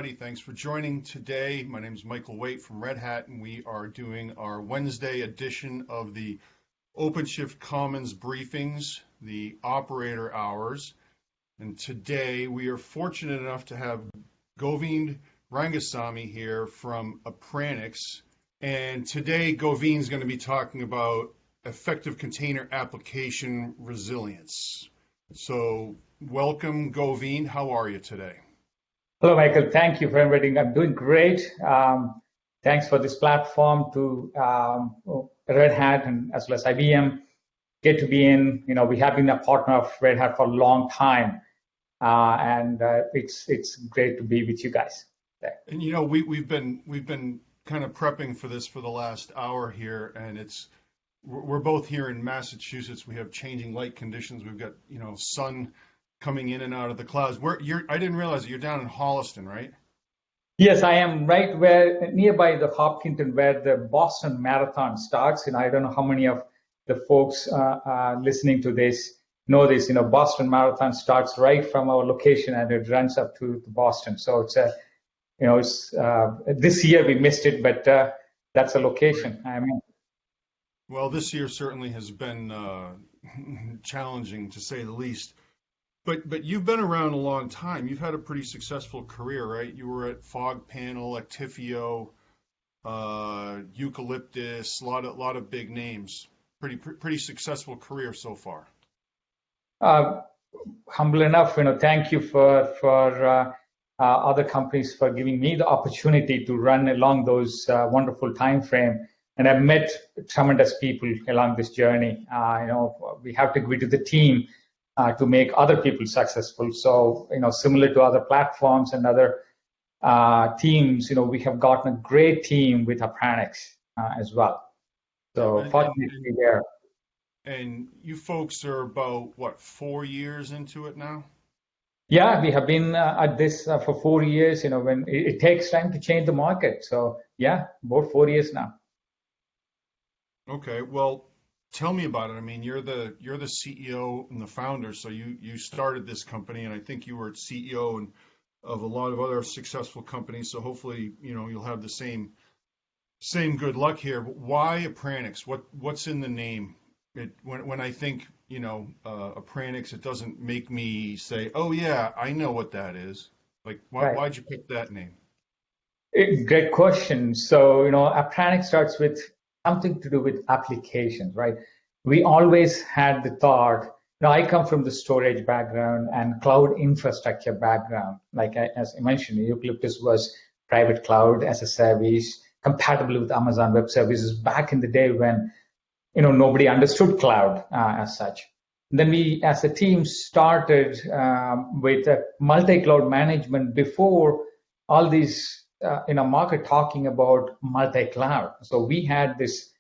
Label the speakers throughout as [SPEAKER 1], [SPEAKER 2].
[SPEAKER 1] everybody. Thanks for joining today. My name is Michael Waite from Red Hat, and we are doing our Wednesday edition of the OpenShift Commons briefings, the operator hours. And today we are fortunate enough to have Govind Rangasamy here from Appranix. And today Govind's going to be talking about effective container application resilience. So welcome, Govind. How are you today?
[SPEAKER 2] Hello, Michael. Thank you for inviting. I'm doing great. Thanks for this platform to Red Hat and as well as IBM get to be in. We have been a partner of Red Hat for a long time, and it's great to be with you guys.
[SPEAKER 1] And we've been kind of prepping for this for the last hour here, and we're both here in Massachusetts. We have changing light conditions. We've got sun coming in and out of the clouds. I didn't realize you're down in Holliston, right?
[SPEAKER 2] Yes, I am right nearby the Hopkinton where the Boston Marathon starts. I don't know how many of the folks listening to this know this. Boston Marathon starts right from our location and it runs up to Boston. So it's this year we missed it, but that's a location I'm in.
[SPEAKER 1] Well, this year certainly has been challenging to say the least. But you've been around a long time. You've had a pretty successful career, right? You were at Fog Panel, Actifio, Eucalyptus, a lot of big names. Pretty successful career so far.
[SPEAKER 2] Humble enough, thank you for other companies for giving me the opportunity to run along those wonderful time frame. And I've met tremendous people along this journey. We have to give it to the team to make other people successful. So, similar to other platforms and other teams, we have gotten a great team with Appranix as well. So fortunately there.
[SPEAKER 1] And you folks are about, 4 years into it now?
[SPEAKER 2] Yeah, we have been at this for 4 years, when it takes time to change the market. So yeah, about 4 years now.
[SPEAKER 1] Okay, well, tell me about it. I mean, you're the CEO and the founder, so you started this company, and I think you were CEO of a lot of other successful companies. So hopefully, you'll have the same good luck here. But why Appranix? What's in the name? When I think Appranix, it doesn't make me say, oh yeah, I know what that is. Like, why'd you pick that name?
[SPEAKER 2] Great question. So Appranix starts with something to do with applications, right? We always had the thought, I come from the storage background and cloud infrastructure background. Like as I mentioned, Eucalyptus was private cloud as a service, compatible with Amazon Web Services back in the day when, nobody understood cloud as such. And then we, as a team, started with multi-cloud management before all these in a market talking about multi-cloud. So we had this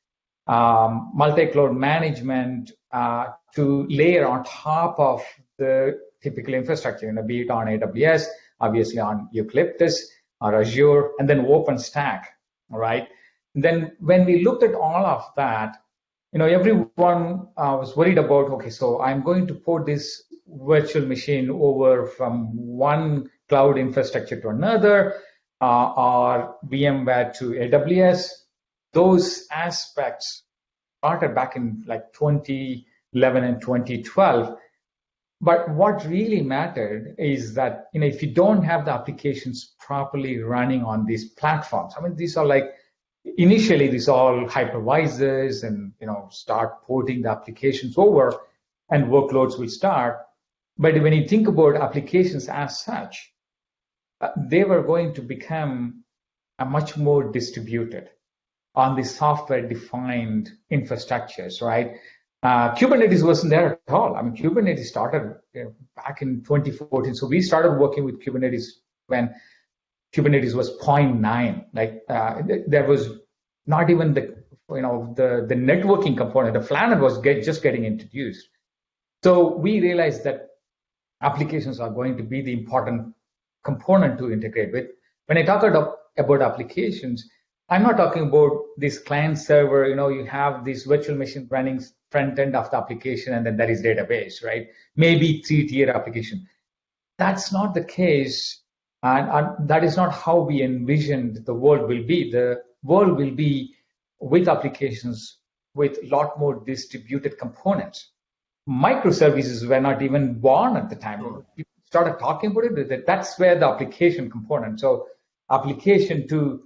[SPEAKER 2] multi-cloud management to layer on top of the typical infrastructure, be it on AWS, obviously on Eucalyptus or Azure, and then OpenStack, all right? And then when we looked at all of that, everyone was worried about, okay, so I'm going to port this virtual machine over from one cloud infrastructure to another, or VMware to AWS. Those aspects started back in like 2011 and 2012. But what really mattered is that, if you don't have the applications properly running on these platforms, these are initially these are all hypervisors and, start porting the applications over and workloads will start. But when you think about applications as such, they were going to become a much more distributed on the software-defined infrastructures, right? Kubernetes wasn't there at all. Kubernetes started back in 2014. So we started working with Kubernetes when Kubernetes was 0.9. There was not even the networking component. The flanner was just getting introduced. So we realized that applications are going to be the important component to integrate with. When I talk about applications, I'm not talking about this client server, you have this virtual machine running front end of the application and then there is database, right? Maybe 3-tier application. That's not the case And that is not how we envisioned the world will be. The world will be with applications with a lot more distributed components. Microservices were not even born at the time.
[SPEAKER 1] Sure.
[SPEAKER 2] People started talking about it. That's where the application component. So application to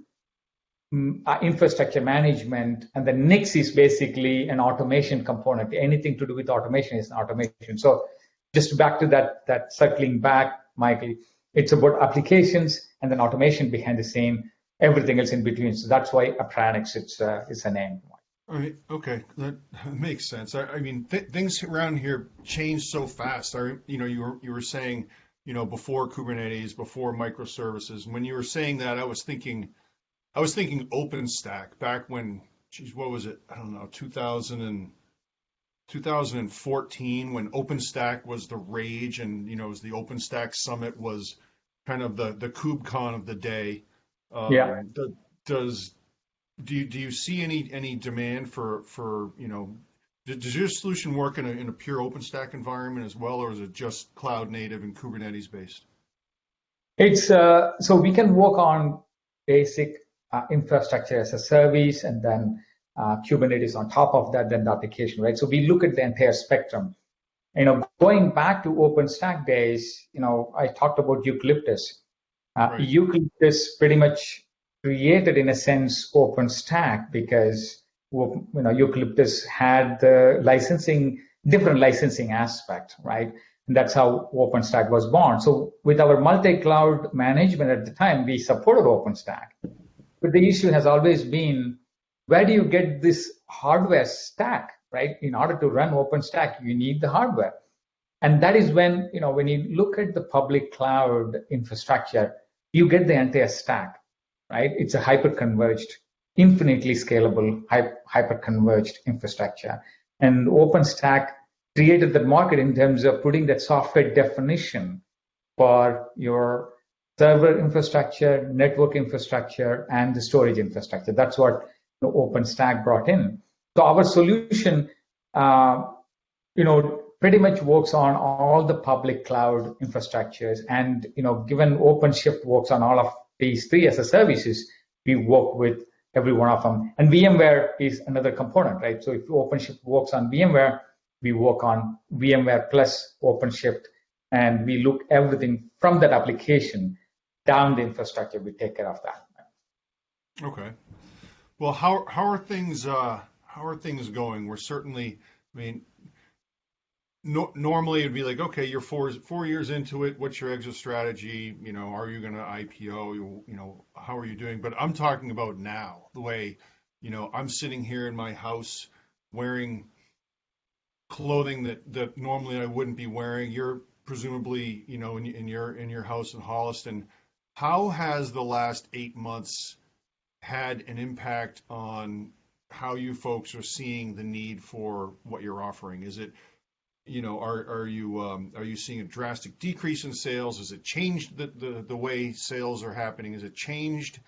[SPEAKER 2] infrastructure management, and the Nix is basically an automation component. Anything to do with automation is an automation. So just back to that circling back, Michael, it's about applications and then automation behind the scene, everything else in between. So that's why Appranix is a name.
[SPEAKER 1] All right. Okay. That makes sense. I mean, things around here change so fast. You were saying, before Kubernetes, before microservices. And when you were saying that, I was thinking OpenStack back when, geez, what was it? I don't know, 2014 when OpenStack was the rage, and it was the OpenStack summit was kind of the KubeCon of the day.
[SPEAKER 2] Yeah.
[SPEAKER 1] Do you see any demand for does your solution work in a pure OpenStack environment as well, or is it just cloud native and Kubernetes based?
[SPEAKER 2] It's so we can work on basic infrastructure as a service, and then Kubernetes on top of that, then the application, right? So we look at the entire spectrum. Going back to OpenStack days, I talked about Eucalyptus.
[SPEAKER 1] Right.
[SPEAKER 2] Eucalyptus pretty much created, in a sense, OpenStack because Eucalyptus had the different licensing aspect, right? And that's how OpenStack was born. So with our multi-cloud management at the time, we supported OpenStack. But the issue has always been, where do you get this hardware stack, right? In order to run OpenStack, you need the hardware. And that is when you look at the public cloud infrastructure, you get the entire stack, right? It's a hyper-converged, infinitely scalable, hyper-converged infrastructure. And OpenStack created the market in terms of putting that software definition for your server infrastructure, network infrastructure, and the storage infrastructure. That's what OpenStack brought in. So our solution, pretty much works on all the public cloud infrastructures. And, given OpenShift works on all of these three as a services, we work with every one of them. And VMware is another component, right? So if OpenShift works on VMware, we work on VMware plus OpenShift, and we look everything from that application down the infrastructure. We take care of that.
[SPEAKER 1] Okay. Well, how are things going? We're certainly, normally it'd be like, okay, you're 4 years into it. What's your exit strategy? Are you going to IPO? How are you doing? But I'm talking about now, the way, I'm sitting here in my house wearing clothing that normally I wouldn't be wearing. You're presumably, in your house in Holliston. How has the last 8 months had an impact on how you folks are seeing the need for what you're offering? Is it, are you seeing a drastic decrease in sales? Has it changed the way sales are happening? Has it changed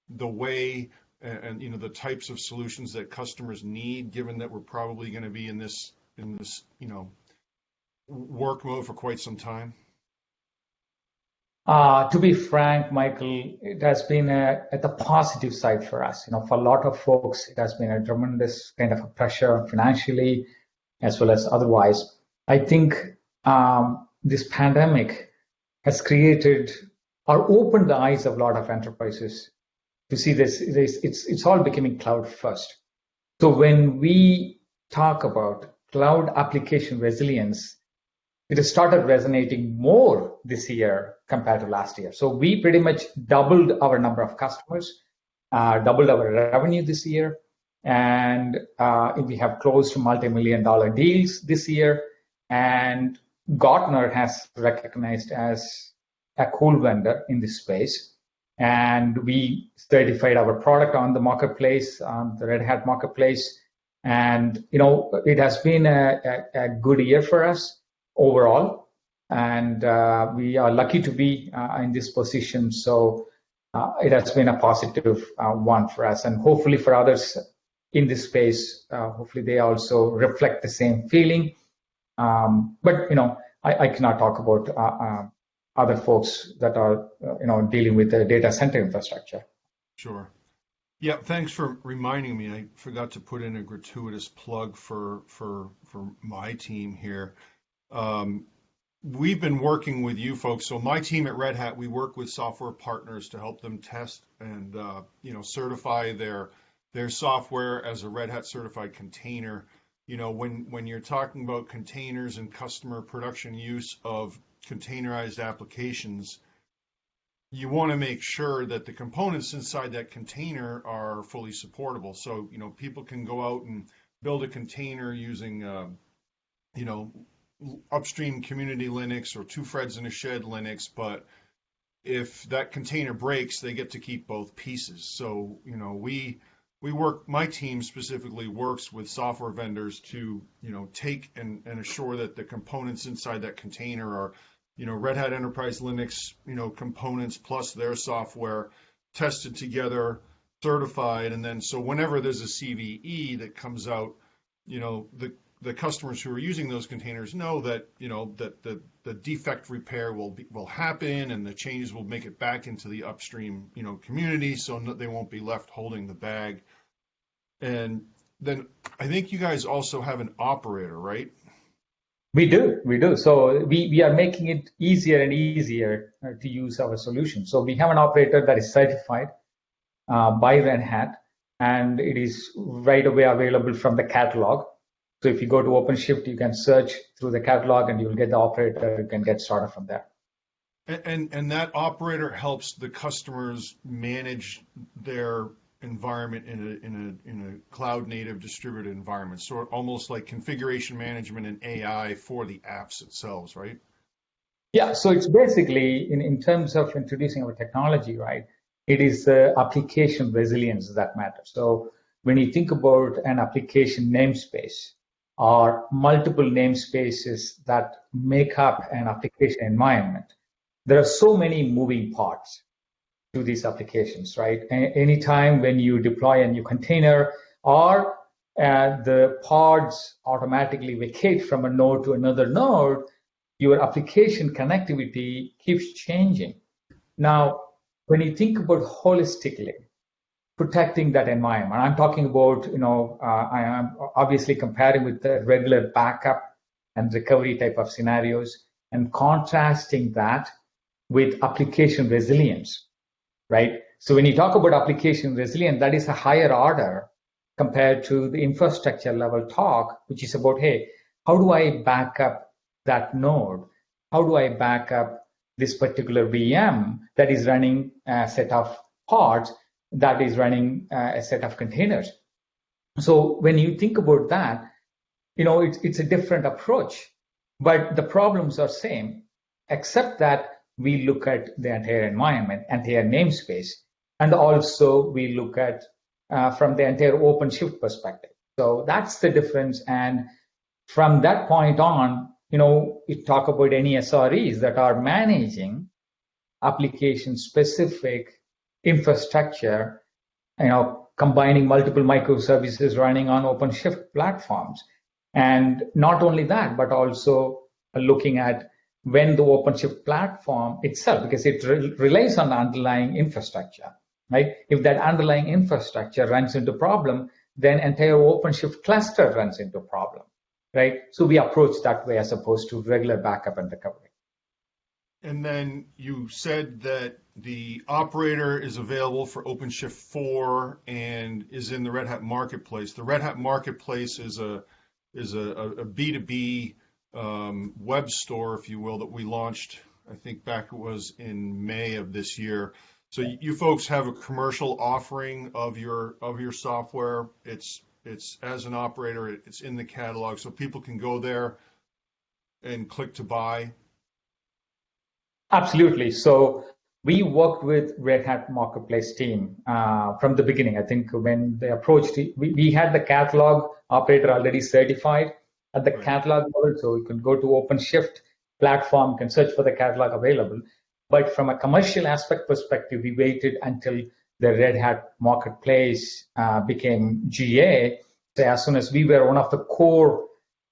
[SPEAKER 1] the way and the types of solutions that customers need, given that we're probably going to be in this work mode for quite some time?
[SPEAKER 2] To be frank, Michael, it has been at the positive side for us. For a lot of folks, it has been a tremendous kind of a pressure financially as well as otherwise. I think this pandemic has created or opened the eyes of a lot of enterprises to see this. It's all becoming cloud first. So when we talk about cloud application resilience, it has started resonating more this year compared to last year. So we pretty much doubled our number of customers, doubled our revenue this year, and we have closed multi-million-dollar deals this year. And Gartner has recognized as a cool vendor in this space. And we certified our product on the marketplace, on the Red Hat marketplace. And, it has been a good year for us overall. And we are lucky to be in this position. So it has been a positive one for us. And hopefully for others in this space, hopefully they also reflect the same feeling. But, I cannot talk about other folks that are dealing with the data center infrastructure.
[SPEAKER 1] Sure. Yeah, thanks for reminding me. I forgot to put in a gratuitous plug for my team here. We've been working with you folks. So my team at Red Hat, we work with software partners to help them test and certify their software as a Red Hat certified container. When you're talking about containers and customer production use of containerized applications, you want to make sure that the components inside that container are fully supportable. So, people can go out and build a container using, upstream community Linux or 2 Freds in a shed Linux, but if that container breaks, they get to keep both pieces. So, we work, my team specifically works with software vendors to, take and assure that the components inside that container are Red Hat Enterprise Linux, components plus their software tested together, certified, and then so whenever there's a CVE that comes out, the customers who are using those containers know that that the defect repair will happen and the changes will make it back into the upstream community, so they won't be left holding the bag. And then I think you guys also have an operator, right?
[SPEAKER 2] We do. So we are making it easier and easier to use our solution. So we have an operator that is certified by Red Hat, and it is right away available from the catalog. So if you go to OpenShift, you can search through the catalog and you'll get the operator. You can get started from there.
[SPEAKER 1] And that operator helps the customers manage their environment in a cloud native distributed environment, so almost like configuration management and AI for the apps themselves, right?
[SPEAKER 2] Yeah, so it's basically in terms of introducing our technology, right? It is application resilience that matters. So when you think about an application namespace or multiple namespaces that make up an application environment, there are so many moving parts to these applications, right? Anytime when you deploy a new container or the pods automatically vacate from a node to another node, your application connectivity keeps changing. Now, when you think about holistically protecting that environment, I'm talking about, I am obviously comparing with the regular backup and recovery type of scenarios and contrasting that with application resilience. Right? So when you talk about application resilience, that is a higher order compared to the infrastructure level talk, which is about, hey, how do I back up that node? How do I back up this particular VM that is running a set of pods, that is running a set of containers? So when you think about that, it's a different approach, but the problems are same, except that we look at the entire environment, entire namespace, and also we look at from the entire OpenShift perspective. So that's the difference. And from that point on, you talk about any SREs that are managing application-specific infrastructure, combining multiple microservices running on OpenShift platforms. And not only that, but also looking at when the OpenShift platform itself, because it relies on the underlying infrastructure, right? If that underlying infrastructure runs into problem, then entire OpenShift cluster runs into problem, right? So we approach that way as opposed to regular backup and recovery.
[SPEAKER 1] And then you said that the operator is available for OpenShift 4 and is in the Red Hat Marketplace. The Red Hat Marketplace is a B2B web store, if you will, that we launched, I think back it was in May of this year. So you folks have a commercial offering of your software. It's as an operator, it's in the catalog, so people can go there and click to buy.
[SPEAKER 2] Absolutely. So we worked with Red Hat Marketplace team from the beginning. I think when they approached, we had the catalog operator already certified at the catalog level, so you can go to OpenShift platform, can search for the catalog available. But from a commercial aspect perspective, we waited until the Red Hat Marketplace became GA. So as soon as we were one of the core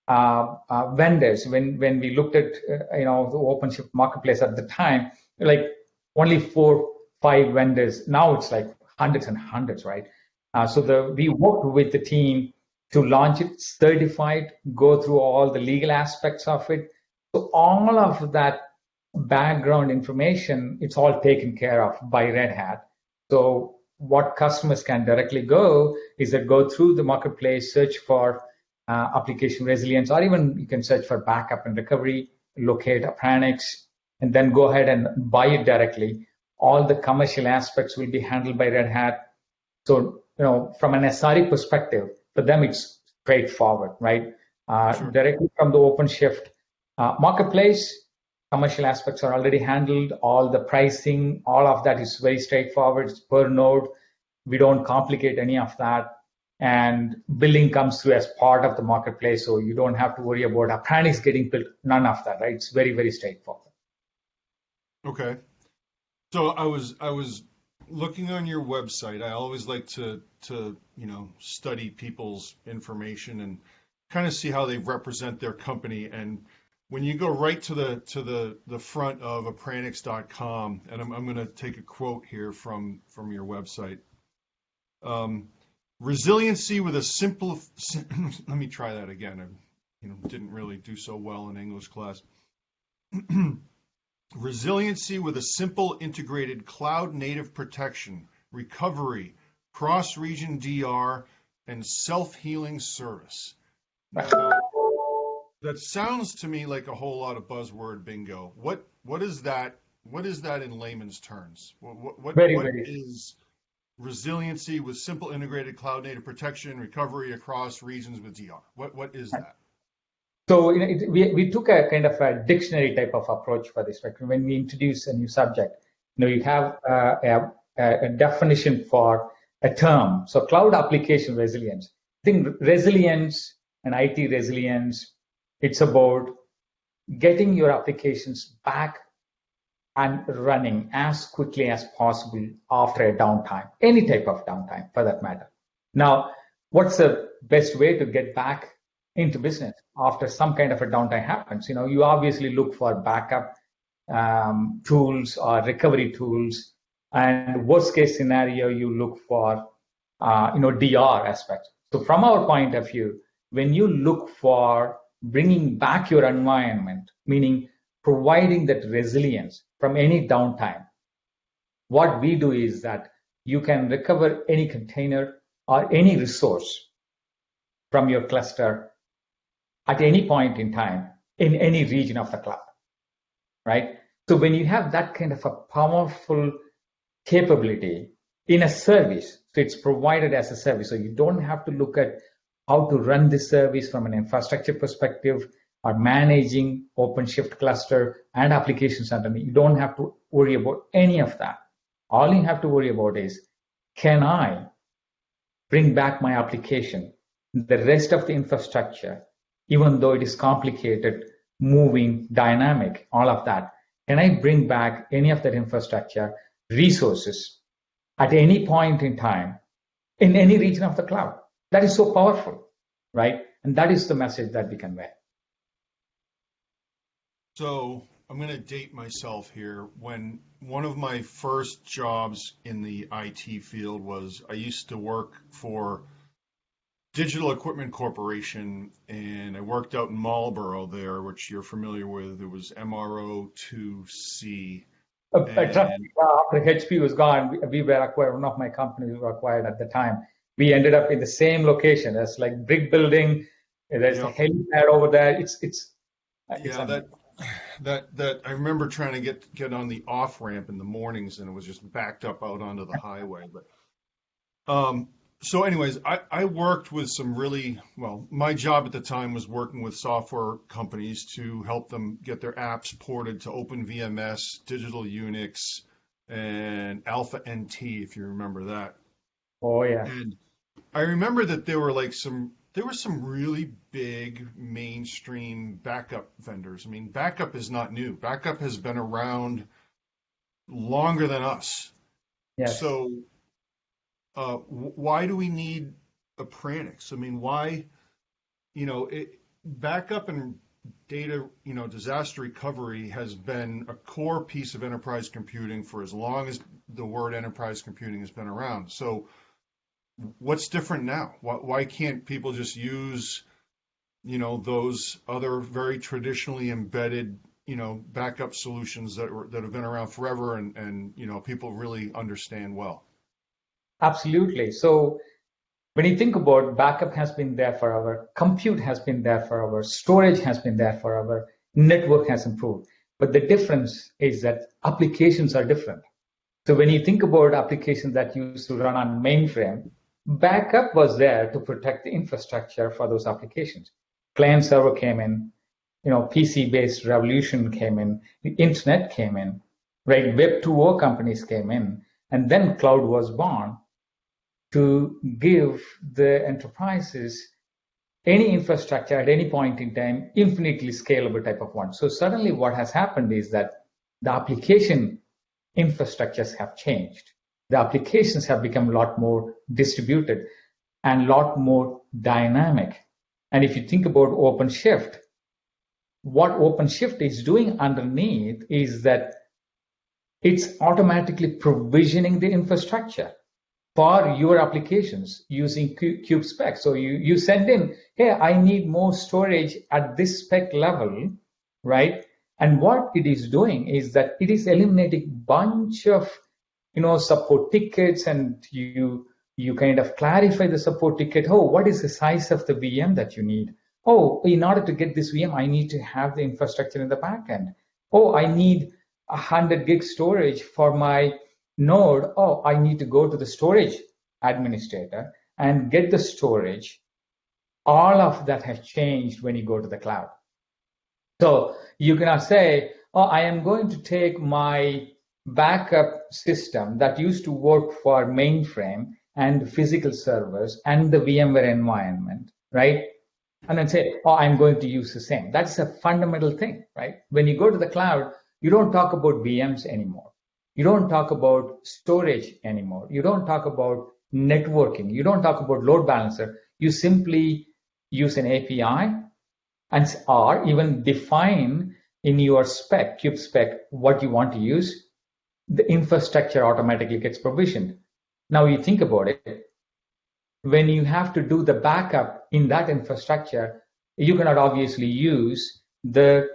[SPEAKER 2] vendors. When we looked at the OpenShift marketplace at the time, like only 4, 5 vendors. Now it's like hundreds and hundreds, right? We worked with the team to launch it certified, go through all the legal aspects of it. So all of that background information, it's all taken care of by Red Hat. So what customers can directly go is that go through the marketplace, search for application resilience, or even you can search for backup and recovery, locate Appranix, and then go ahead and buy it directly. All the commercial aspects will be handled by Red Hat. So, from an SRE perspective, for them, it's straightforward, right?
[SPEAKER 1] Sure.
[SPEAKER 2] Directly from the OpenShift marketplace, commercial aspects are already handled. All the pricing, all of that is very straightforward. It's per node. We don't complicate any of that. And billing comes through as part of the marketplace, so you don't have to worry about Appranix getting built. None of that, right? It's very, very straightforward.
[SPEAKER 1] Okay. So I was looking on your website. I always like to study people's information and kind of see how they represent their company. And when you go right to the front of Appranix.com, and I'm going to take a quote here from your website. Resiliency with a simple. Let me try that again. I didn't really do so well in English class. Resiliency with a simple integrated cloud-native protection, recovery, cross-region DR, and self-healing service. Now, that sounds to me like a whole lot of buzzword bingo. What is that? What is that in layman's terms? What is resiliency with simple integrated cloud-native protection, recovery across regions with DR? What is that?
[SPEAKER 2] So we took a kind of a dictionary type of approach for this, right? When we introduce a new subject, you have a definition for a term. So cloud application resilience. I think resilience and IT resilience, it's about getting your applications back and running as quickly as possible after a downtime, any type of downtime for that matter. Now, what's the best way to get back into business after some kind of a downtime happens? You obviously look for backup tools or recovery tools, and worst case scenario, you look for DR aspects. So from our point of view, when you look for bringing back your environment, meaning providing that resilience from any downtime, what we do is that you can recover any container or any resource from your cluster at any point in time in any region of the cloud, right? So when you have that kind of a powerful capability in a service, so it's provided as a service, so you don't have to look at how to run this service from an infrastructure perspective or managing OpenShift cluster and applications underneath. You don't have to worry about any of that. All you have to worry about is, can I bring back my application, the rest of the infrastructure, even though it is complicated, moving, dynamic, all of that, can I bring back any of that infrastructure, resources at any point in time in any region of the cloud? That is so powerful, right? And that is the message that we convey.
[SPEAKER 1] So I'm going to date myself here. When one of my first jobs in the IT field was, I used to work for Digital Equipment Corporation, and I worked out in Marlboro there, which you're familiar with. It was MRO2C.
[SPEAKER 2] After HP was gone, we were acquired. One of my companies were acquired at the time. We ended up in the same location. There's like brick building. There's a helipad over there. It's
[SPEAKER 1] that I remember trying to get on the off ramp in the mornings, and it was just backed up out onto the highway. But so anyways, I worked with some my job at the time was working with software companies to help them get their apps ported to OpenVMS, Digital Unix, and Alpha NT, if you remember that.
[SPEAKER 2] Oh yeah.
[SPEAKER 1] And I remember that there were some really big mainstream backup vendors. I mean, backup is not new. Backup has been around longer than us.
[SPEAKER 2] Yes.
[SPEAKER 1] So why do we need Appranix? I mean, why, backup and data, disaster recovery has been a core piece of enterprise computing for as long as the word enterprise computing has been around. So what's different now? Why can't people just use, those other very traditionally embedded, backup solutions that have been around forever and people really understand well?
[SPEAKER 2] Absolutely. So when you think about backup has been there forever, compute has been there forever, storage has been there forever, network has improved. But the difference is that applications are different. So when you think about applications that used to run on mainframe, backup was there to protect the infrastructure for those applications. Client server came in, PC-based revolution came in, the internet came in, right? Web 2.0 companies came in, and then cloud was born to give the enterprises any infrastructure at any point in time, infinitely scalable type of one. So suddenly what has happened is that the application infrastructures have changed. The applications have become a lot more distributed and a lot more dynamic. And if you think about OpenShift, what OpenShift is doing underneath is that it's automatically provisioning the infrastructure for your applications using cube spec. So you send in, hey, I need more storage at this spec level, right? And what it is doing is that it is eliminating bunch of support tickets, and you kind of clarify the support ticket. Oh, what is the size of the VM that you need? Oh, in order to get this VM, I need to have the infrastructure in the back end. Oh, I need 100 gig storage for my node. Oh, I need to go to the storage administrator and get the storage. All of that has changed when you go to the cloud. So you cannot say, oh, I am going to take my backup system that used to work for mainframe and physical servers and the VMware environment, right? And then say, oh, I'm going to use the same. That's a fundamental thing, right? When you go to the cloud, you don't talk about VMs anymore. You don't talk about storage anymore. You don't talk about networking. You don't talk about load balancer. You simply use an API or even define in your spec, cube spec, what you want to use. The infrastructure automatically gets provisioned. Now you think about it. When you have to do the backup in that infrastructure, you cannot obviously use the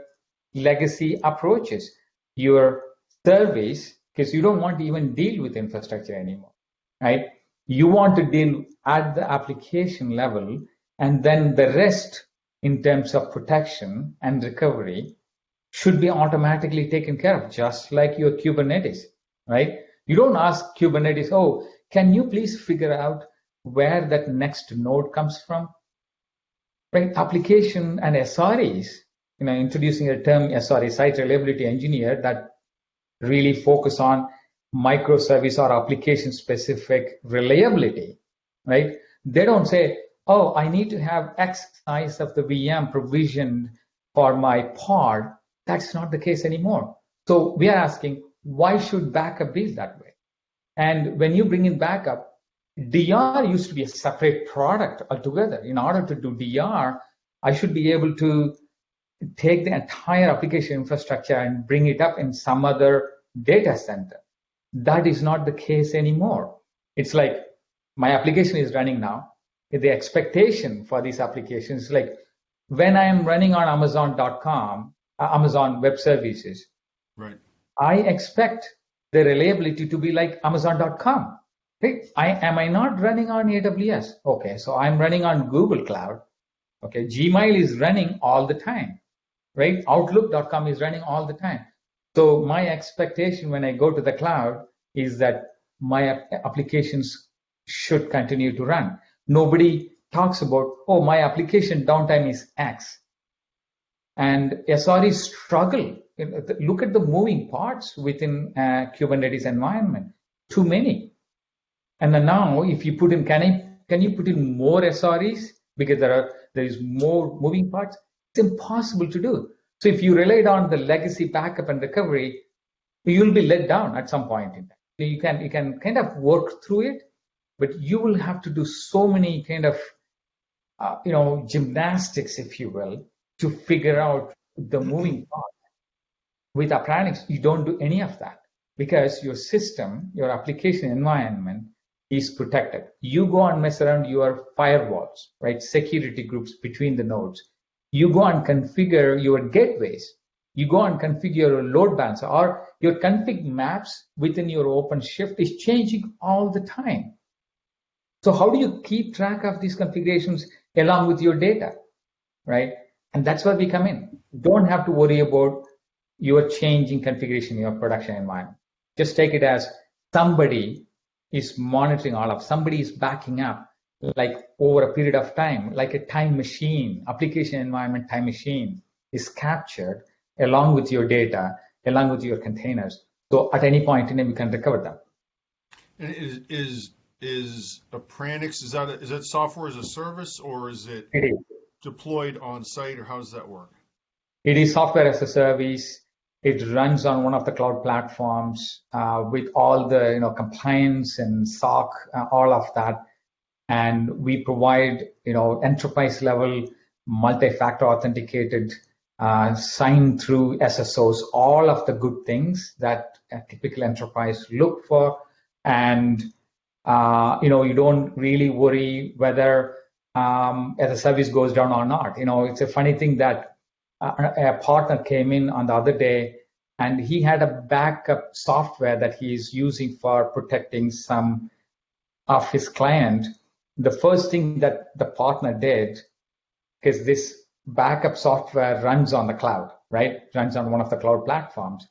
[SPEAKER 2] legacy approaches. Your service, because you don't want to even deal with infrastructure anymore, right? You want to deal at the application level, and then the rest in terms of protection and recovery should be automatically taken care of, just like your Kubernetes, right? You don't ask Kubernetes, oh, can you please figure out where that next node comes from, right? Application and SREs, introducing a term SRE, site reliability engineer, that really focus on microservice or application specific reliability, right? They don't say, oh, I need to have X size of the VM provisioned for my pod. That's not the case anymore. So we are asking, why should backup be that way? And when you bring in backup, DR used to be a separate product altogether. In order to do DR, I should be able to take the entire application infrastructure and bring it up in some other data center. That is not the case anymore. It's like my application is running now. The expectation for these applications is like when I am running on Amazon.com, Amazon Web Services,
[SPEAKER 1] right?
[SPEAKER 2] I expect the reliability to be like Amazon.com. Right? Am I not running on AWS? Okay, so I'm running on Google Cloud. Okay, Gmail is running all the time, right? Outlook.com is running all the time. So my expectation when I go to the cloud is that my applications should continue to run. Nobody talks about, oh, my application downtime is X. And SREs struggle. Look at the moving parts within Kubernetes environment. Too many. And then now, if you put in, can you put in more SREs because there is more moving parts? It's impossible to do. So if you relied on the legacy backup and recovery, you'll be let down at some point in time. You can kind of work through it, but you will have to do so many kind of gymnastics, if you will, to figure out the moving part. With Appranix, you don't do any of that because your system, your application environment is protected. You go and mess around your firewalls, right? Security groups between the nodes. You go and configure your gateways. You go and configure your load balancer, or your config maps within your OpenShift is changing all the time. So how do you keep track of these configurations along with your data, right? And that's where we come in. Don't have to worry about your changing configuration in your production environment. Just take it as somebody is monitoring all of, somebody is backing up like over a period of time, like a time machine, application environment time machine is captured along with your data, along with your containers. So at any point in time, you can recover them.
[SPEAKER 1] And is Appranix, is that software as a service, or is it deployed on site, or how does that work?
[SPEAKER 2] It is software as a service. It runs on one of the cloud platforms with all the compliance and SOC, all of that. And we provide enterprise level multi-factor authenticated sign through SSOs, all of the good things that a typical enterprise look for. And you don't really worry whether the service goes down or not. It's a funny thing that a partner came in on the other day, and he had a backup software that he is using for protecting some of his client. The first thing that the partner did, because this backup software runs on the cloud, right? Runs on one of the cloud platforms.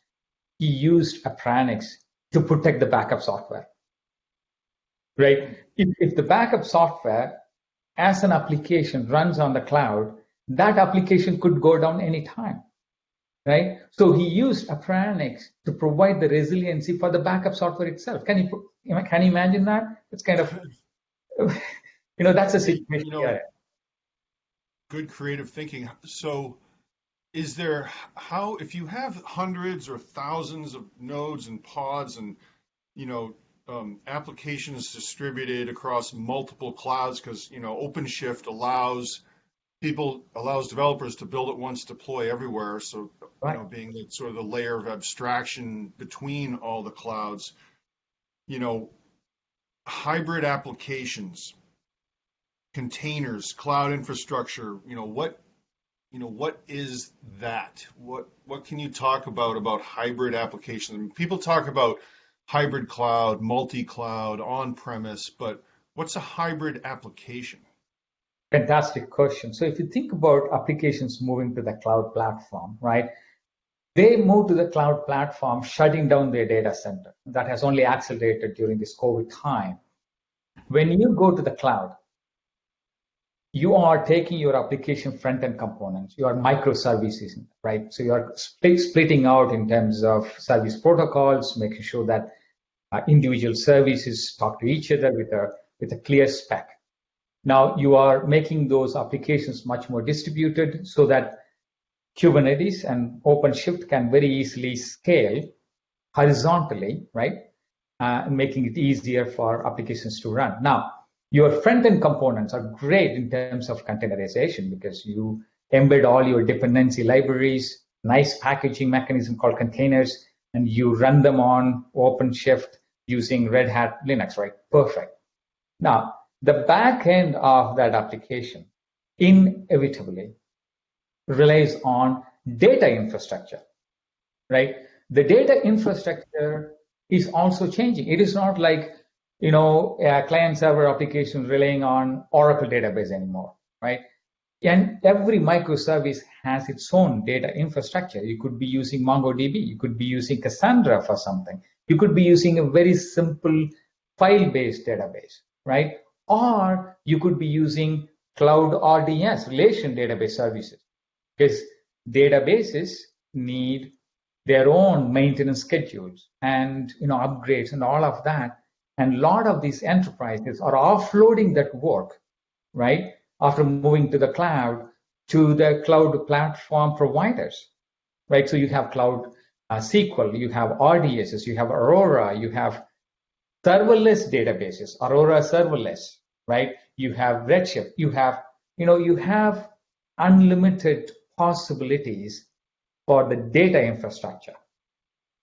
[SPEAKER 2] He used Appranix to protect the backup software, right? If the backup software as an application runs on the cloud, that application could go down anytime, right? So he used Appranix to provide the resiliency for the backup software itself. Can you imagine that? It's kind of, that's a situation.
[SPEAKER 1] Good creative thinking. So if you have hundreds or thousands of nodes and pods and, applications distributed across multiple clouds, because, OpenShift allows developers to build it once, deploy everywhere. So, being sort of the layer of abstraction between all the clouds, hybrid applications, containers, cloud infrastructure, what is that? What can you talk about hybrid applications? I mean, people talk about hybrid cloud, multi-cloud, on-premise, but what's a hybrid application?
[SPEAKER 2] Fantastic question. So if you think about applications moving to the cloud platform, right? They move to the cloud platform, shutting down their data center. That has only accelerated during this COVID time. When you go to the cloud, you are taking your application front-end components, your microservices, right? So you are splitting out in terms of service protocols, making sure that individual services talk to each other with a clear spec. Now you are making those applications much more distributed so that Kubernetes and OpenShift can very easily scale horizontally, right? Making it easier for applications to run. Now, your front-end components are great in terms of containerization because you embed all your dependency libraries, nice packaging mechanism called containers, and you run them on OpenShift using Red Hat Linux, right? Perfect. Now, the back end of that application inevitably relies on data infrastructure, right? The data infrastructure is also changing. It is not like, a client-server application relying on Oracle database anymore, right? And every microservice has its own data infrastructure. You could be using MongoDB. You could be using Cassandra for something. You could be using a very simple file-based database, right? Or you could be using Cloud RDS, relation database services, because databases need their own maintenance schedules and upgrades and all of that. And a lot of these enterprises are offloading that work, right, after moving to the cloud to the cloud platform providers, right? So you have Cloud SQL, you have RDSs, you have Aurora, you have serverless databases, Aurora serverless, right? You have Redshift, you have you have unlimited possibilities for the data infrastructure,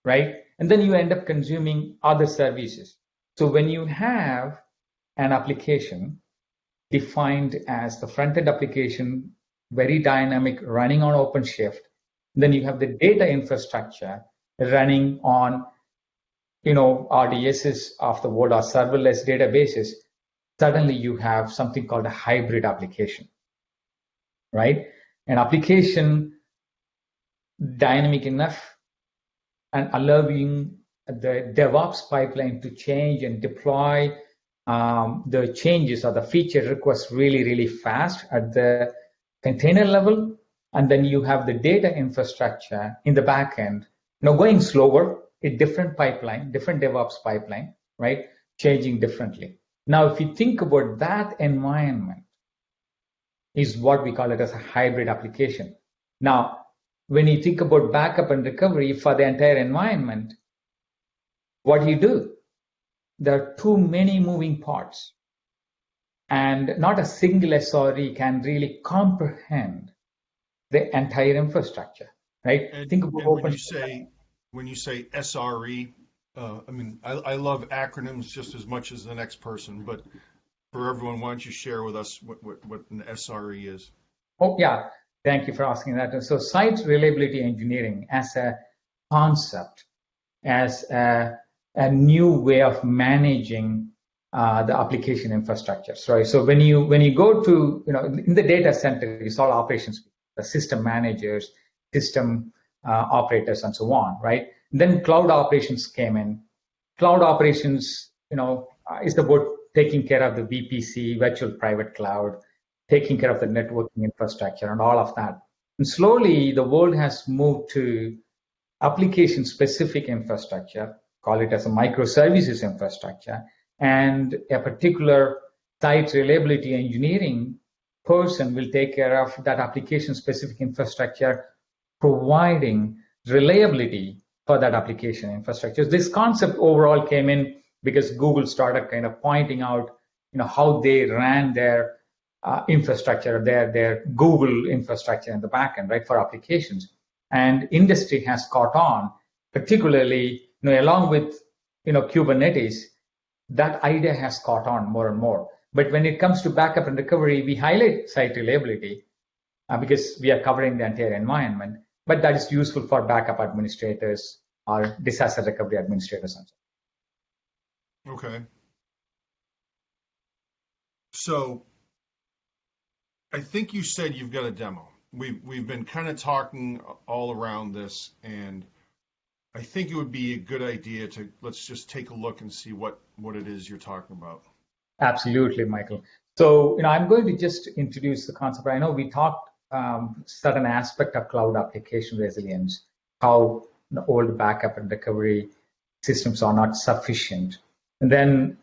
[SPEAKER 2] right? And then you end up consuming other services. So when you have an application defined as the front-end application, very dynamic, running on OpenShift, then you have the data infrastructure running on, RDSs of the world or serverless databases. Suddenly you have something called a hybrid application, right? An application dynamic enough and allowing the DevOps pipeline to change and deploy the changes or the feature requests really, really fast at the container level. And then you have the data infrastructure in the back end, going slower, a different pipeline, different DevOps pipeline, right? Changing differently. Now, if you think about that environment, is what we call it as a hybrid application. Now, when you think about backup and recovery for the entire environment, what do you do? There are too many moving parts, and not a single SRE can really comprehend the entire infrastructure, right?
[SPEAKER 1] Think about when you say SRE, I love acronyms just as much as the next person, but for everyone, why don't you share with us what an SRE is?
[SPEAKER 2] Oh, yeah. Thank you for asking that. So site reliability engineering as a concept, as a new way of managing the application infrastructure. Right. So when you go to, in the data center, it's all operations, the system managers, system operators, and so on, right? Then cloud operations came in. Cloud operations, is about taking care of the VPC, virtual private cloud, taking care of the networking infrastructure and all of that. And slowly the world has moved to application-specific infrastructure, call it as a microservices infrastructure, and a particular site reliability engineering person will take care of that application-specific infrastructure, providing reliability for that application infrastructure. This concept overall came in because Google started kind of pointing out, how they ran their infrastructure, their Google infrastructure in the backend, right, for applications. And industry has caught on, particularly, along with, Kubernetes, that idea has caught on more and more. But when it comes to backup and recovery, we highlight site reliability because we are covering the entire environment, but that is useful for backup administrators or disaster recovery administrators and so on.
[SPEAKER 1] Okay. So I think you said you've got a demo. We've been kind of talking all around this, and I think it would be a good idea to let's just take a look and see what it is you're talking about.
[SPEAKER 2] Absolutely, Michael. So I'm going to just introduce the concept. I know we talked certain aspect of cloud application resilience, how the old backup and recovery systems are not sufficient. And then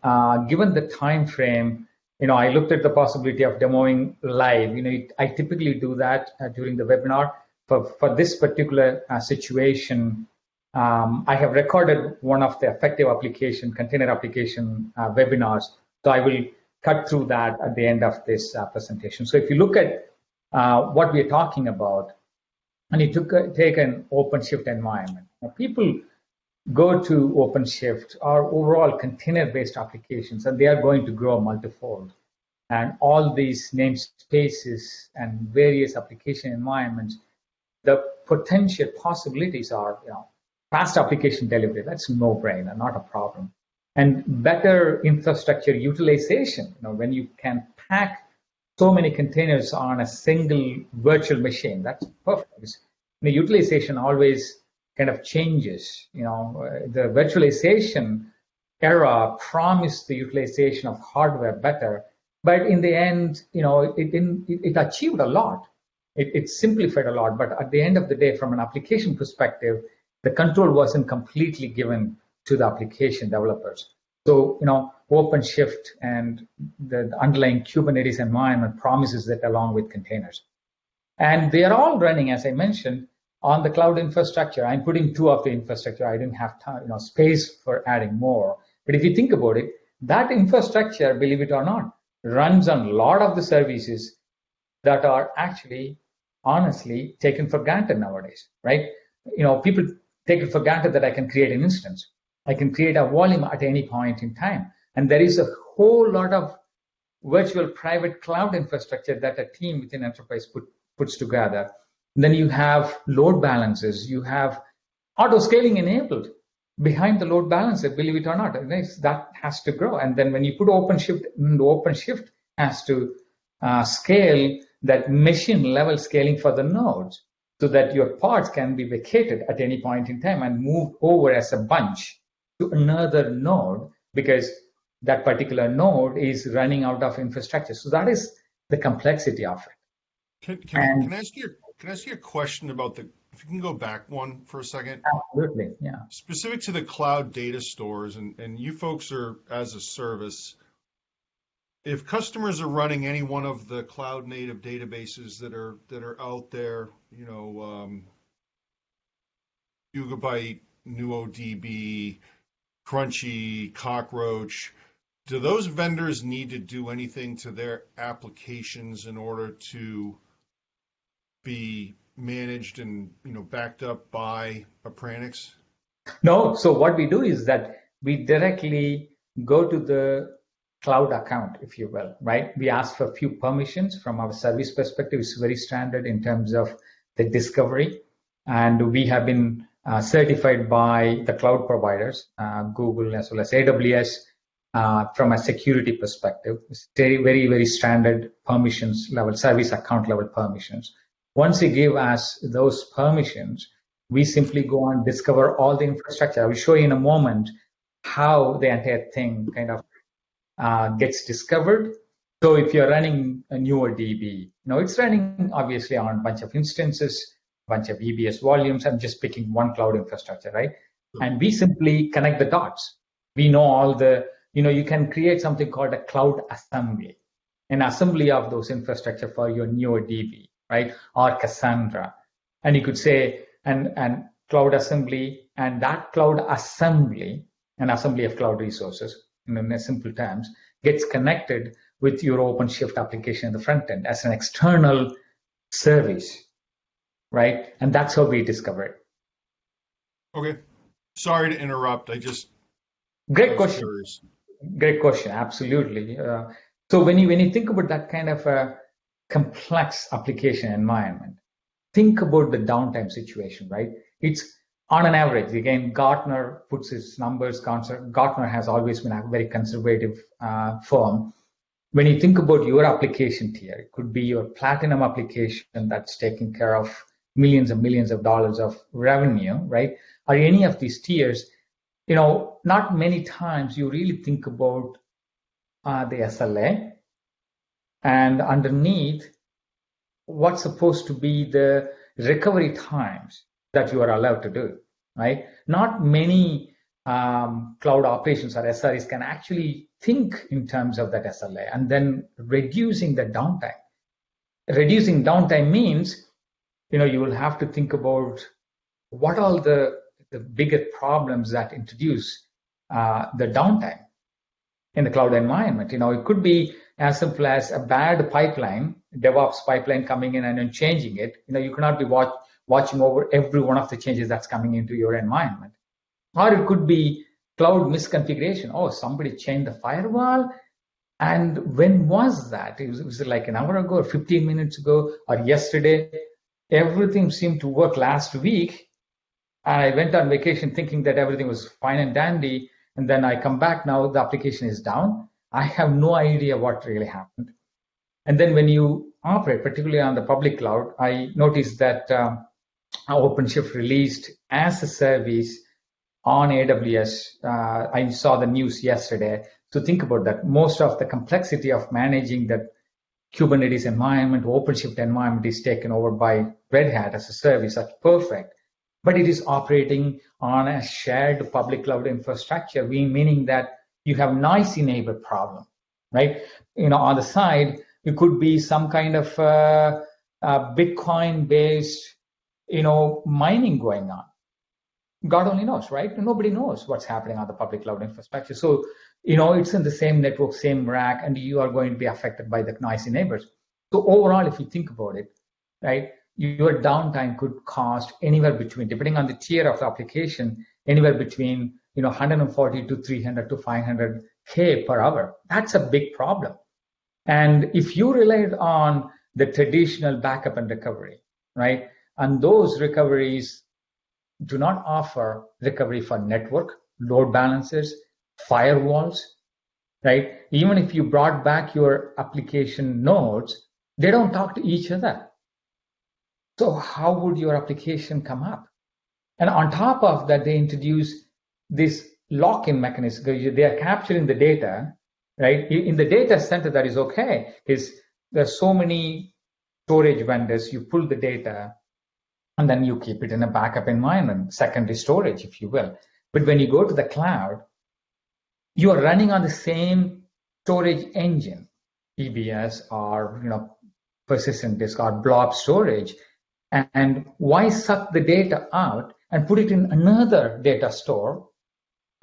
[SPEAKER 2] given the time frame, I looked at the possibility of demoing live. I typically do that during the webinar. For this particular situation, I have recorded one of the effective application, container application webinars. So I will cut through that at the end of this presentation. So if you look at what we're talking about, and you take an OpenShift environment, people go to OpenShift or overall container-based applications, and they are going to grow multifold. And all these namespaces and various application environments, the potential possibilities are, fast application delivery. That's a no-brainer, not a problem. And better infrastructure utilization, when you can pack so many containers on a single virtual machine, that's perfect. The utilization always kind of changes. The virtualization era promised the utilization of hardware better, but in the end, it achieved a lot. It simplified a lot, but at the end of the day, from an application perspective, the control wasn't completely given to the application developers. So, OpenShift and the underlying Kubernetes environment promises that along with containers. And they are all running, as I mentioned, on the cloud infrastructure. I'm putting two of the infrastructure. I didn't have time, space for adding more. But if you think about it, that infrastructure, believe it or not, runs on a lot of the services that are actually honestly taken for granted nowadays, right? People take it for granted that I can create an instance. I can create a volume at any point in time. And there is a whole lot of virtual private cloud infrastructure that a team within enterprise puts together. And then you have load balancers, you have auto scaling enabled behind the load balancer, believe it or not. That has to grow. And then when you put OpenShift has to scale that machine level scaling for the nodes so that your parts can be vacated at any point in time and moved over as a bunch to another node because that particular node is running out of infrastructure. So that is the complexity of it.
[SPEAKER 1] Can I ask you a question about if you can go back one for a second?
[SPEAKER 2] Absolutely, yeah.
[SPEAKER 1] Specific to the cloud data stores, and you folks are as a service. If customers are running any one of the cloud native databases that are out there, Gigabyte, NuoDB, Crunchy, Cockroach, do those vendors need to do anything to their applications in order to be managed and backed up by Appranix?
[SPEAKER 2] No. So what we do is that we directly go to the cloud account, if you will, right? We ask for a few permissions from our service perspective. It's very standard in terms of the discovery. And we have been certified by the cloud providers, Google as well as AWS, from a security perspective. It's very, very, very standard permissions level, service account level permissions. Once you give us those permissions, we simply go and discover all the infrastructure. I will show you in a moment how the entire thing kind of gets discovered. So if you're running a newer DB, it's running obviously on a bunch of instances, a bunch of EBS volumes. I'm just picking one cloud infrastructure, right? And we simply connect the dots. We know all the, you can create something called a cloud assembly, an assembly of those infrastructure for your newer DB, right? Or Cassandra. And you could say, and cloud assembly, and that cloud assembly, an assembly of cloud resources, in simple terms, gets connected with your OpenShift application in the front end as an external service, right? And that's how we discover it.
[SPEAKER 1] Okay. Sorry to interrupt.
[SPEAKER 2] Great question. Great question. Absolutely. So when you think about that kind of a complex application environment, think about the downtime situation, right? It's on an average. Again, Gartner puts its numbers. Gartner has always been a very conservative firm. When you think about your application tier, it could be your platinum application that's taking care of millions and millions of dollars of revenue, right? Or any of these tiers, not many times you really think about the SLA and underneath what's supposed to be the recovery times that you are allowed to do, right? Not many cloud operations or SREs can actually think in terms of that SLA and then reducing the downtime. Reducing downtime means, you will have to think about what all the bigger problems that introduce the downtime in the cloud environment. It could be as simple as a bad pipeline, DevOps pipeline coming in and then changing it. You cannot be watching over every one of the changes that's coming into your environment. Or it could be cloud misconfiguration. Oh, somebody changed the firewall. And when was that? Was it like an hour ago or 15 minutes ago or yesterday? Everything seemed to work last week. And I went on vacation thinking that everything was fine and dandy. And then I come back now, the application is down. I have no idea what really happened. And then when you operate, particularly on the public cloud, I noticed that OpenShift released as a service on AWS. I saw the news yesterday. So think about that. Most of the complexity of managing that Kubernetes environment, OpenShift environment is taken over by Red Hat as a service. That's perfect. But it is operating on a shared public cloud infrastructure, meaning that you have noisy neighbor problem, right? On the side, it could be some kind of Bitcoin-based, mining going on. God only knows, right? Nobody knows what's happening on the public cloud infrastructure. So, it's in the same network, same rack, and you are going to be affected by the noisy neighbors. So overall, if you think about it, right, your downtime could cost anywhere between, depending on the tier of the application, anywhere between 140 to 300 to 500K per hour. That's a big problem. And if you relied on the traditional backup and recovery, right, and those recoveries do not offer recovery for network, load balancers, firewalls, right? Even if you brought back your application nodes, they don't talk to each other. So how would your application come up? And on top of that, they introduce this lock-in mechanism. They are capturing the data, right? In the data center, that is okay, because there's so many storage vendors. You pull the data, and then you keep it in a backup environment, secondary storage, if you will. But when you go to the cloud, you are running on the same storage engine, EBS or persistent disk or blob storage. And why suck the data out and put it in another data store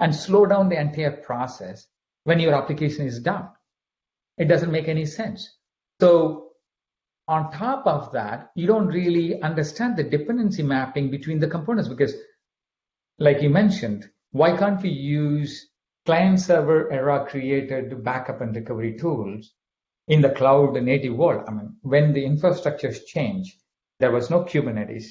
[SPEAKER 2] and slow down the entire process when your application is done? It doesn't make any sense. So on top of that, you don't really understand the dependency mapping between the components because, like you mentioned, why can't we use client-server era created backup and recovery tools in the cloud native world? I mean, when the infrastructures change, there was no Kubernetes,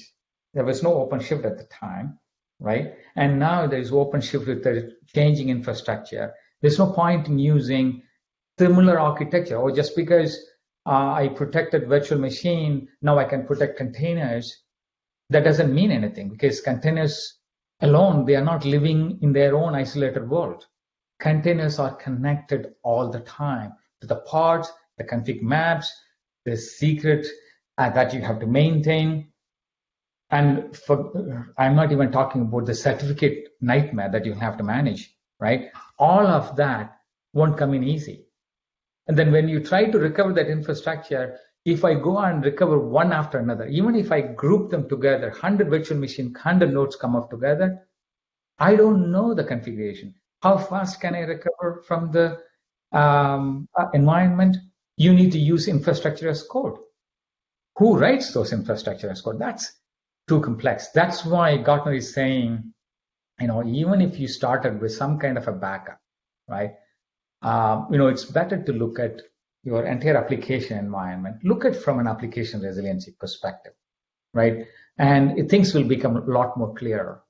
[SPEAKER 2] there was no OpenShift at the time, right? And now there's OpenShift with the changing infrastructure. There's no point in using similar architecture, or just because I protected virtual machine, now I can protect containers. That doesn't mean anything because containers alone, they are not living in their own isolated world. Containers are connected all the time to the pods, the config maps, the secret that you have to maintain. And I'm not even talking about the certificate nightmare that you have to manage, right? All of that won't come in easy. And then when you try to recover that infrastructure, if I go and recover one after another, even if I group them together, 100 virtual machines, 100 nodes come up together, I don't know the configuration. How fast can I recover from the environment? You need to use infrastructure as code. Who writes those infrastructure as code? That's too complex. That's why Gartner is saying, even if you started with some kind of a backup, right? It's better to look at your entire application environment, look at from an application resiliency perspective, right? And things will become a lot more clearer.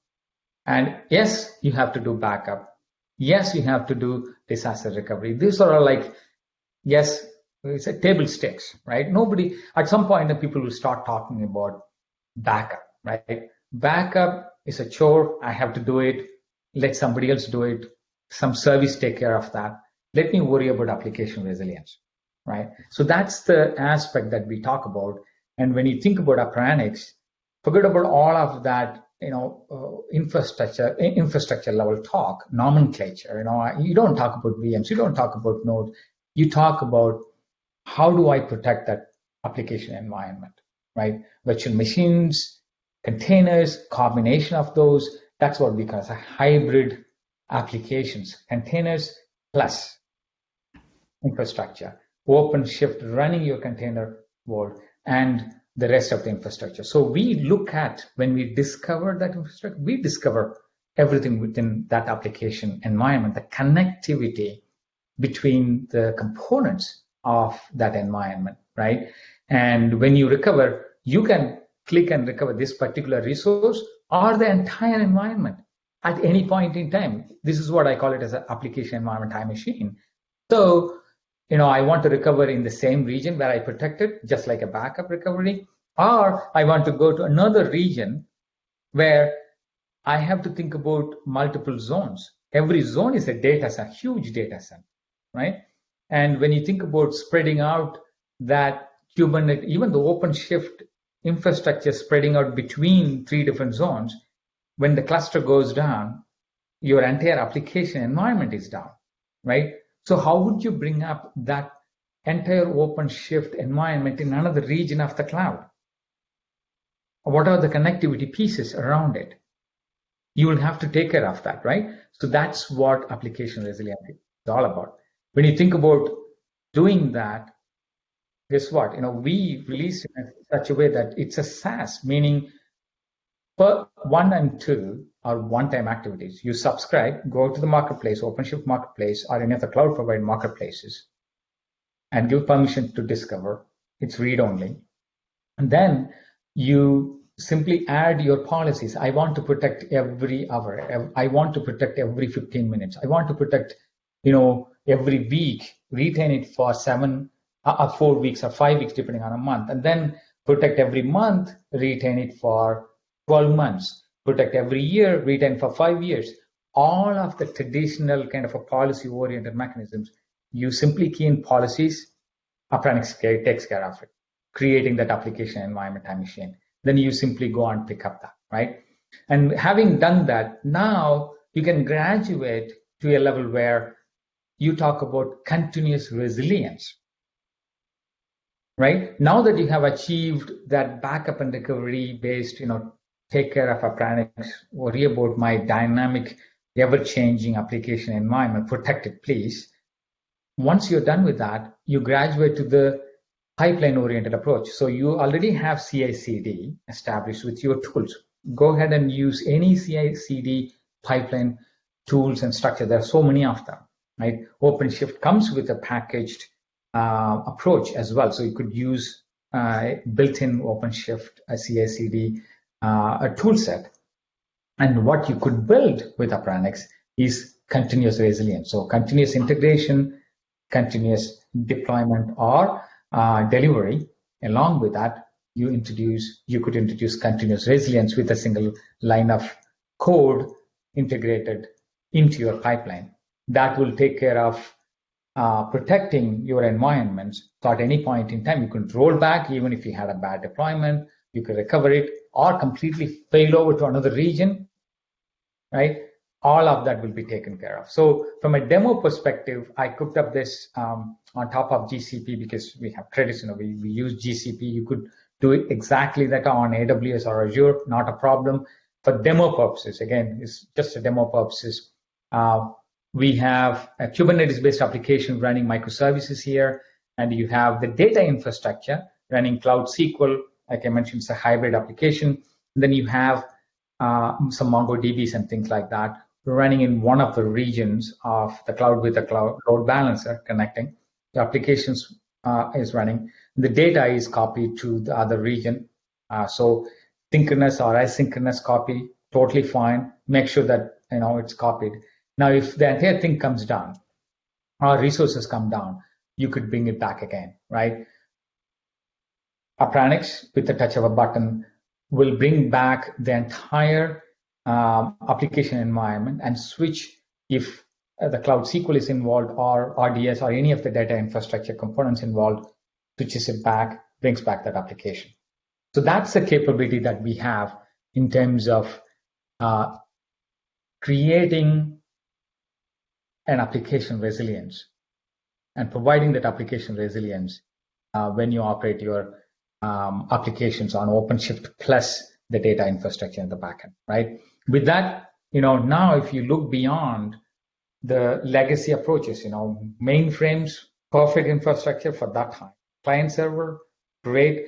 [SPEAKER 2] And yes, you have to do backup. Yes, you have to do disaster recovery. These are like, yes, it's a table stakes, right? At some point, the people will start talking about backup, right? Backup is a chore. I have to do it. Let somebody else do it. Some service take care of that. Let me worry about application resilience, right? So that's the aspect that we talk about. And when you think about Appranix, forget about all of that, infrastructure level talk, nomenclature. You don't talk about VMs, you don't talk about nodes. You talk about how do I protect that application environment, right? Virtual machines, containers, combination of those. That's what we call as a hybrid applications, containers plus infrastructure, OpenShift running your container world, and the rest of the infrastructure. So we look at, when we discover that infrastructure, we discover everything within that application environment, the connectivity between the components of that environment, right? And when you recover, you can click and recover this particular resource or the entire environment at any point in time. This is what I call it as an application environment time machine. So, I want to recover in the same region where I protected, just like a backup recovery, or I want to go to another region where I have to think about multiple zones. Every zone is a data set, huge data set, right? And when you think about spreading out that Kubernetes, even the OpenShift infrastructure spreading out between 3 different zones, when the cluster goes down, your entire application environment is down, right? So how would you bring up that entire OpenShift environment in another region of the cloud? What are the connectivity pieces around it? You will have to take care of that, right? So that's what application resilience is all about. When you think about doing that, guess what? We released it in such a way that it's a SaaS, meaning per 1 and 2 are one-time activities. You subscribe, go to the marketplace, OpenShift marketplace, or any of the cloud provider marketplaces, and give permission to discover. It's read-only. And then you simply add your policies. I want to protect every hour. I want to protect every 15 minutes. I want to protect, every week, retain it for 4 weeks or 5 weeks, depending on a month. And then protect every month, retain it for 12 months. Protect every year, retain for 5 years. All of the traditional kind of a policy-oriented mechanisms, you simply key in policies, Appranix takes care of it, creating that application environment time machine. Then you simply go and pick up that, right? And having done that, now you can graduate to a level where you talk about continuous resilience, right? Now that you have achieved that backup and recovery based, take care of Appranix, worry about my dynamic, ever-changing application environment, protect it, please. Once you're done with that, you graduate to the pipeline-oriented approach. So you already have CI/CD established with your tools. Go ahead and use any CI/CD pipeline tools and structure. There are so many of them, right? OpenShift comes with a packaged approach as well. So you could use built-in OpenShift, a CI/CD a tool set. And what you could build with Appranix is continuous resilience. So continuous integration, continuous deployment, or delivery. Along with that, you could introduce continuous resilience with a single line of code integrated into your pipeline. That will take care of protecting your environments. So at any point in time, you can roll back, even if you had a bad deployment, you can recover it, or completely fail over to another region, right? All of that will be taken care of. So from a demo perspective, I cooked up this on top of GCP because we have credits, we use GCP. You could do it exactly that on AWS or Azure, not a problem. For demo purposes, again, it's just a demo purposes. We have a Kubernetes-based application running microservices here, and you have the data infrastructure running Cloud SQL. Like I mentioned, it's a hybrid application. And then you have some MongoDBs and things like that running in one of the regions of the cloud with the cloud load balancer connecting. The applications is running. The data is copied to the other region. So synchronous or asynchronous copy, totally fine. Make sure that it's copied. Now, if the entire thing comes down or resources come down, you could bring it back again, right? Appranix, with the touch of a button, will bring back the entire application environment and switch if the Cloud SQL is involved or RDS or any of the data infrastructure components involved, switches it back, brings back that application. So that's the capability that we have in terms of creating an application resilience and providing that application resilience when you operate your applications on OpenShift plus the data infrastructure in the backend, right? With that, now if you look beyond the legacy approaches, mainframes, perfect infrastructure for that time. Client server, great.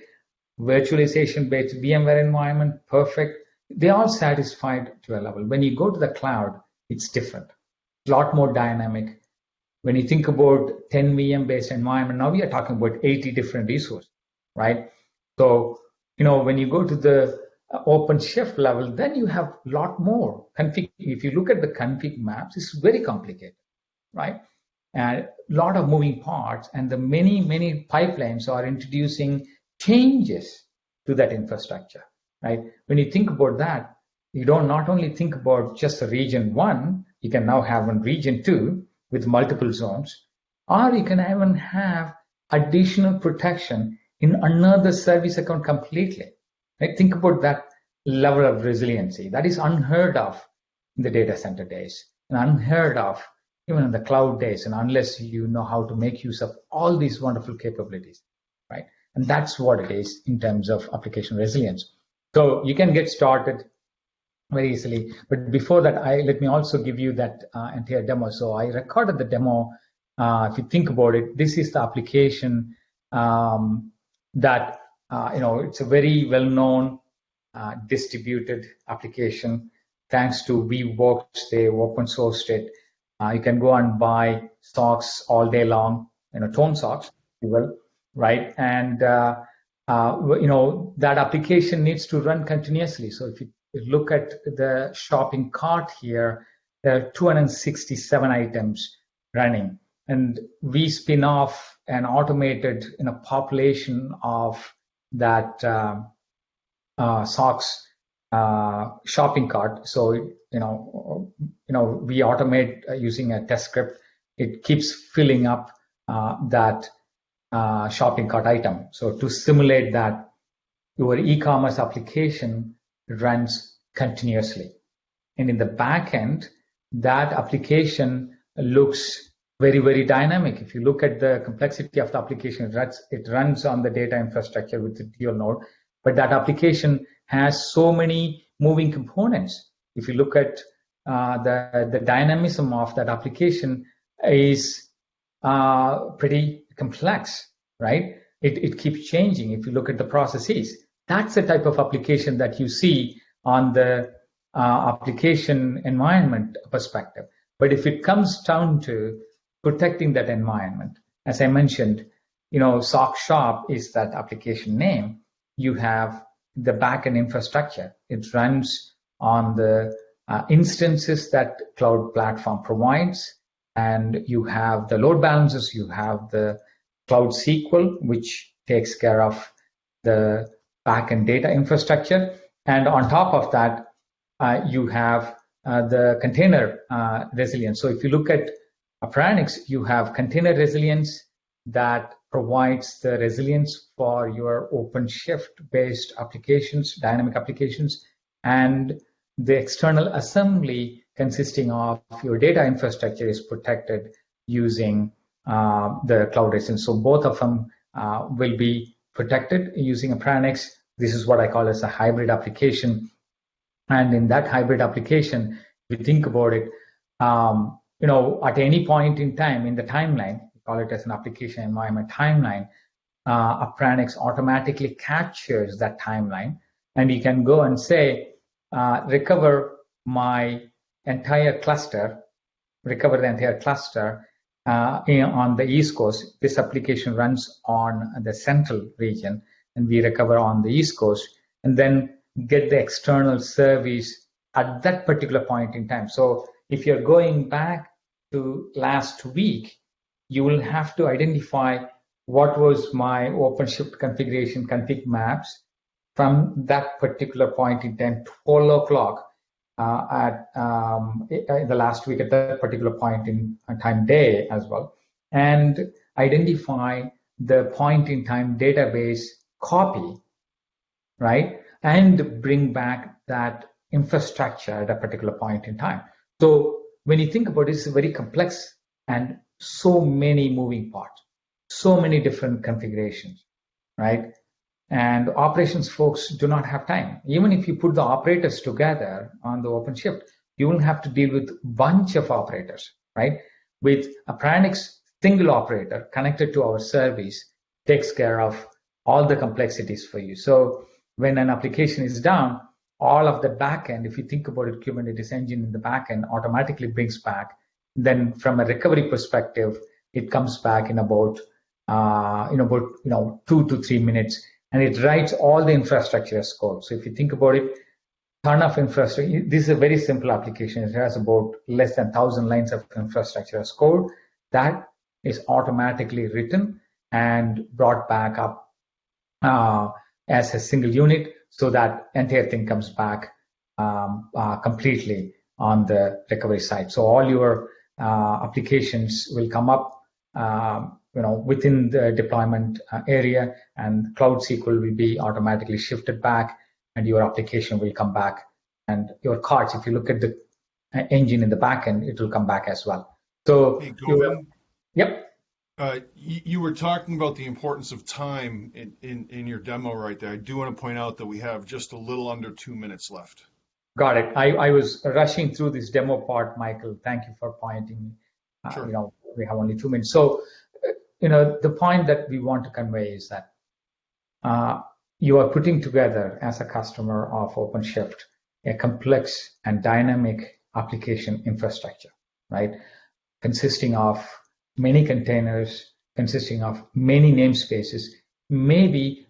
[SPEAKER 2] Virtualization-based VMware environment, perfect. They all satisfied to a level. When you go to the cloud, it's different. A lot more dynamic. When you think about 10 VM-based environment, now we are talking about 80 different resources, right? So, when you go to the OpenShift level, then you have a lot more config. If you look at the config maps, it's very complicated, right? And a lot of moving parts, and the many pipelines are introducing changes to that infrastructure, right? When you think about that, you don't not only think about just the region 1, you can now have one region 2 with multiple zones, or you can even have additional protection in another service account completely. Right? Think about that level of resiliency. That is unheard of in the data center days and unheard of even in the cloud days, and unless you know how to make use of all these wonderful capabilities, right? And that's what it is in terms of application resilience. So you can get started very easily. But before that, let me also give you that entire demo. So I recorded the demo. If you think about it, this is the application that it's a very well-known distributed application. Thanks to VWorks, they open sourced it. You can go and buy socks all day long, tone socks, if you will, right? And that application needs to run continuously. So if you look at the shopping cart here, there are 267 items running, and we spin off an automated population of that socks shopping cart. So we automate using a test script. It keeps filling up that shopping cart item. So to simulate that, your e-commerce application runs continuously, and in the back end, that application looks very, very dynamic. If you look at the complexity of the application, it runs on the data infrastructure with the dual node, but that application has so many moving components. If you look at the dynamism of that application is pretty complex, right? It keeps changing. If you look at the processes, that's the type of application that you see on the application environment perspective. But if it comes down to protecting that environment, as I mentioned, Sock Shop is that application name. You have the backend infrastructure. It runs on the instances that cloud platform provides, and you have the load balancers, you have the Cloud SQL, which takes care of the backend data infrastructure, and on top of that, you have the container resilience. So if you look at Appranix, you have container resilience that provides the resilience for your OpenShift-based applications, dynamic applications, and the external assembly consisting of your data infrastructure is protected using the cloud resilience. So both of them will be protected using Appranix. This is what I call as a hybrid application. And in that hybrid application, if you think about it, at any point in time in the timeline, we call it as an application environment timeline, Appranix automatically captures that timeline, and you can go and say, recover the entire cluster on the East Coast. This application runs on the central region, and we recover on the East Coast, and then get the external service at that particular point in time. So if you're going back to last week, you will have to identify what was my OpenShift configuration config maps from that particular point in time, 12 o'clock at the last week at that particular point in time day as well, and identify the point in time database copy, right? And bring back that infrastructure at a particular point in time. So when you think about it, it's very complex and so many moving parts, so many different configurations, right? And operations folks do not have time. Even if you put the operators together on the OpenShift, you will have to deal with a bunch of operators, right? With Appranix, single operator connected to our service takes care of all the complexities for you. So when an application is down, all of the backend, if you think about it, Kubernetes engine in the backend automatically brings back. Then from a recovery perspective, it comes back in about 2 to 3 minutes, and it writes all the infrastructure as code. So if you think about it, ton of infrastructure. This is a very simple application. It has about less than 1,000 lines of infrastructure as code that is automatically written and brought back up as a single unit, so that entire thing comes back completely on the recovery side. So all your applications will come up within the deployment area, and Cloud SQL will be automatically shifted back, and your application will come back. And your cards, if you look at the engine in the backend, it will come back as well. So,
[SPEAKER 1] hey, Govind,
[SPEAKER 2] yep.
[SPEAKER 1] You were talking about the importance of time in your demo right there. I do want to point out that we have just a little under 2 minutes left.
[SPEAKER 2] Got it. I was rushing through this demo part, Michael. Thank you for pointing.
[SPEAKER 1] Sure.
[SPEAKER 2] We have only 2 minutes. So the point that we want to convey is that you are putting together as a customer of OpenShift a complex and dynamic application infrastructure, right? Consisting of many containers, consisting of many namespaces, maybe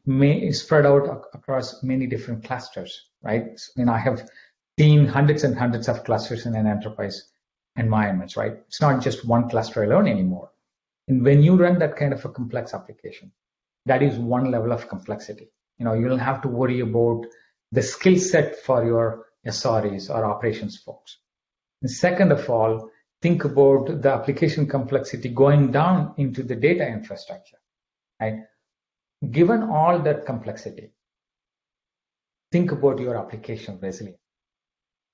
[SPEAKER 2] spread out across many different clusters, right? I have seen hundreds and hundreds of clusters in an enterprise environments, right? It's not just one cluster alone anymore. And when you run that kind of a complex application, that is one level of complexity. You'll have to worry about the skill set for your SREs or operations folks. And second of all, think about the application complexity going down into the data infrastructure, right? Given all that complexity, think about your application resilience,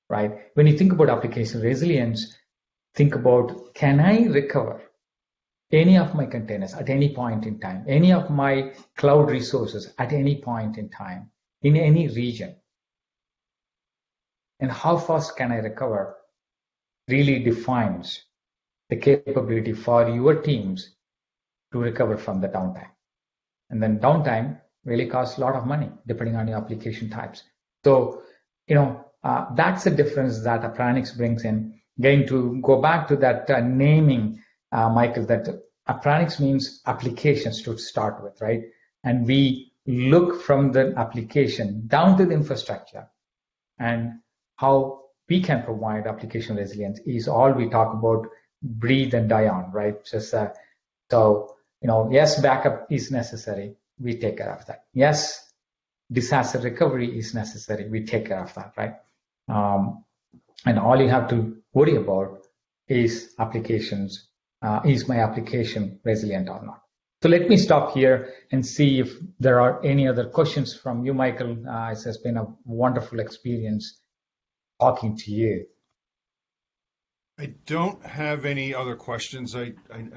[SPEAKER 2] right? When you think about application resilience, think about, can I recover any of my containers at any point in time, any of my cloud resources at any point in time, in any region? And how fast can I recover really defines the capability for your teams to recover from the downtime. And then downtime really costs a lot of money depending on your application types. So, that's the difference that Appranix brings in. Going to go back to that naming, Michael, that Appranix means applications to start with, right? And we look from the application down to the infrastructure, and how we can provide application resilience is all we talk about, breathe and die on, right? Yes, backup is necessary. We take care of that. Yes, disaster recovery is necessary. We take care of that, right? And all you have to worry about is applications. Is my application resilient or not? So let me stop here and see if there are any other questions from you, Michael. It has been a wonderful experience talking to you.
[SPEAKER 1] I don't have any other questions. I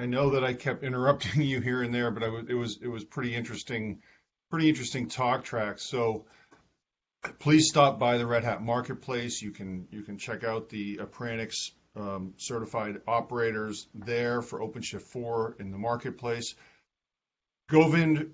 [SPEAKER 1] know that I kept interrupting you here and there, but it was pretty interesting talk track. So please stop by the Red Hat Marketplace. You can check out the Appranix certified operators there for OpenShift 4 in the marketplace. Govind,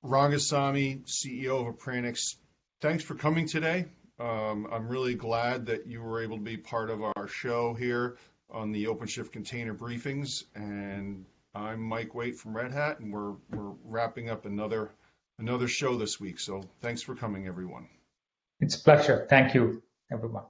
[SPEAKER 1] Rangasamy, CEO of Appranix, thanks for coming today. I'm really glad that you were able to be part of our show here on the OpenShift Container Briefings. And I'm Mike Waite from Red Hat, and we're wrapping up another show this week. So thanks for coming, everyone.
[SPEAKER 2] It's a pleasure. Thank you, everyone.